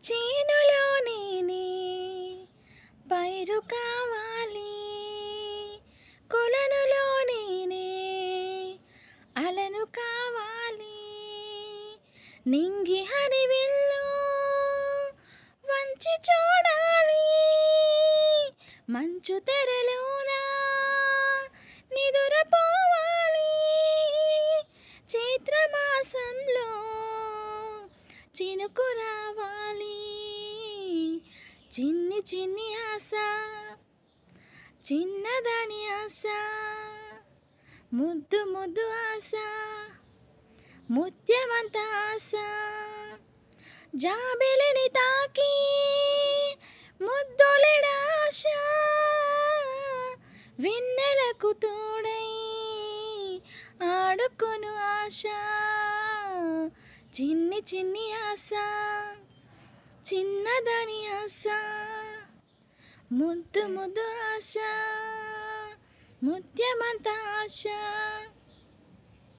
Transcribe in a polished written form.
చేనులో నేనే పైరు కావాలి, కొలనులో నేనే అలను కావాలి. నింగి హరివిల్లు వంచి చూడాలి, మంచు తెరలోన నిదురపోవాలి. చైత్రమాసంలో చినుకు రావాలి, చిన్ని చిన్ని ఆశ, చిన్నదాని ఆశ, ముద్దు ముద్దు ఆశ, ముత్యమంత ఆశ. జాబిలిని తాకి ముద్దులెడాశ, వెన్నెలకు తోడై ఆడుకొను ఆశ. చిన్ని చిన్ని ఆశ, చిన్నదాని ఆశ, ముద్దు ముద్దు ఆశ, ముత్యమంత ఆశ.